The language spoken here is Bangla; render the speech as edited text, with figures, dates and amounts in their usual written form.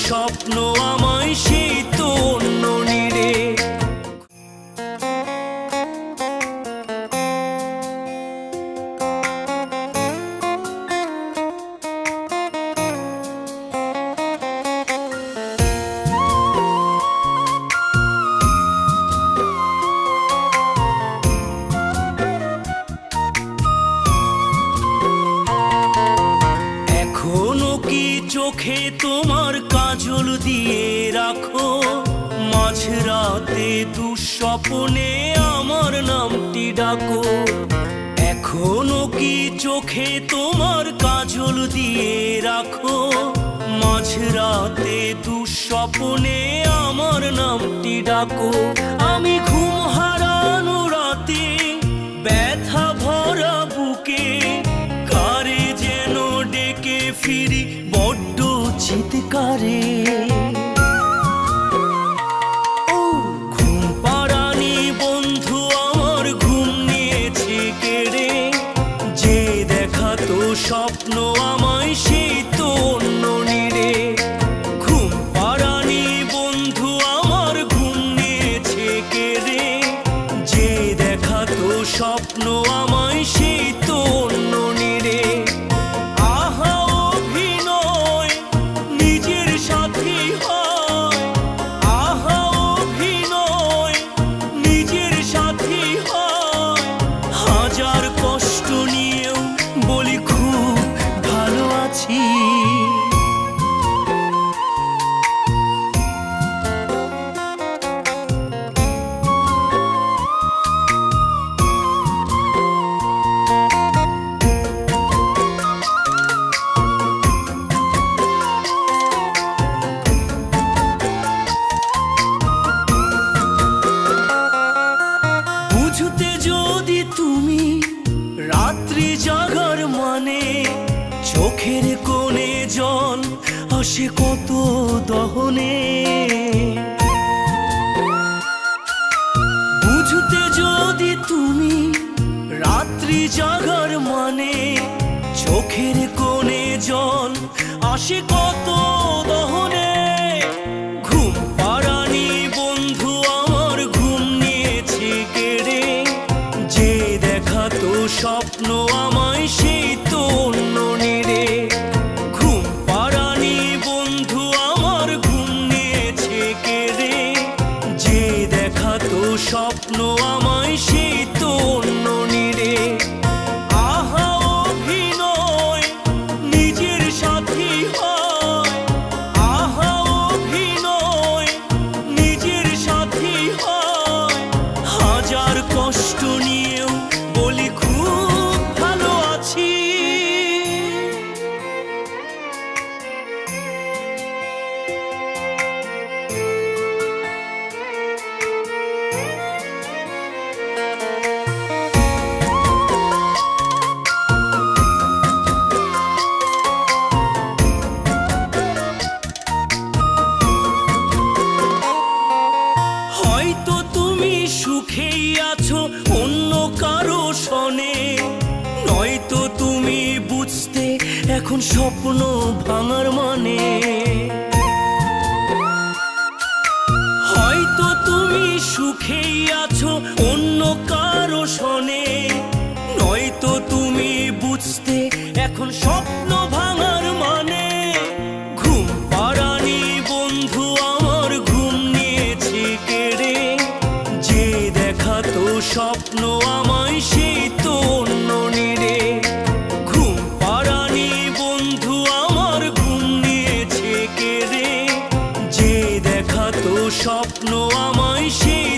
স্বপ্ন আমায় সেই তন্য নিরে। এখনো কি চোখে তোমার কাজল দিয়ে রাখো? মাঝরাতে দুঃস্বপ্নে আমার নামটি ডাকো। এখনো কি চোখে তোমার কাজল দিয়ে রাখো? মাঝরাতে দুঃস্বপ্নে আমার নামটি ডাকো। আমি ঘুম হারানো রাতে ব্যথা ভরা বুকে কারে যেন ডেকে ফিরি বড্ড চিৎকারে। ও ঘুম পাড়ানি বন্ধু আমার ঘুম নিয়েছে কেড়ে। যে দেখাতো স্বপ্ন আমায় সেই তন্য নিরে। ঘুম পাড়ানি বন্ধু আমার ঘুম নিয়েছে কেড়ে। যে দেখাতো স্বপ্ন আমায় সেই তন্য নিরে। আহা অভিনয় নিজের সাথী হয়। আহা অভিনয় নিজের সাথী হয়। হাজার কষ্ট নিয়েও বলি খুব ভালো আছি। বুঝতে যদি তুমি রাত্রি জাগার মানে, চোখের কোণে জল আসে কত দহনে। বুঝতে যদি তুমি রাত্রি জাগার মানে, চোখের কোণে জল আসে কত দহনে। ঘুম পাড়ানি বন্ধু আমার ঘুম নিয়েছে কেড়ে। যে দেখাতো স্বপ্ন আমায় সেই তন্য নিরে। ঘুম পাড়ানি বন্ধু আমার ঘুম নিয়েছে কেড়ে। যে দেখাতো স্বপ্ন আমায় সেই তন্য নিরে। আহা অভিনয় নিজের সাথী হয়। আহা অভিনয় নিজের সাথী হয়। হাজার কষ্ট নিয়েও বলি খুব ভালো আছি। হয়তো তুমি সুখেই আছো অন্য কারো সনে। নয়তো তুমি বুঝতে এখন স্বপ্ন ভাঙার মানে। হয়তো তুমি সুখেই আছো অন্য কারো সনে। নয়তো তুমি বুঝতে এখন স্বপ্ন ভাঙার মানে। ঘুম পাড়ানি বন্ধু আমার ঘুম নিয়েছে কেড়ে। যে দেখাতো স্বপ্ন আমায় সেই তন্য নিরে। ঘুম পাড়ানি বন্ধু আমার ঘুম নিয়েছে কেড়ে। যে দেখাতো স্বপ্ন আমায় সেই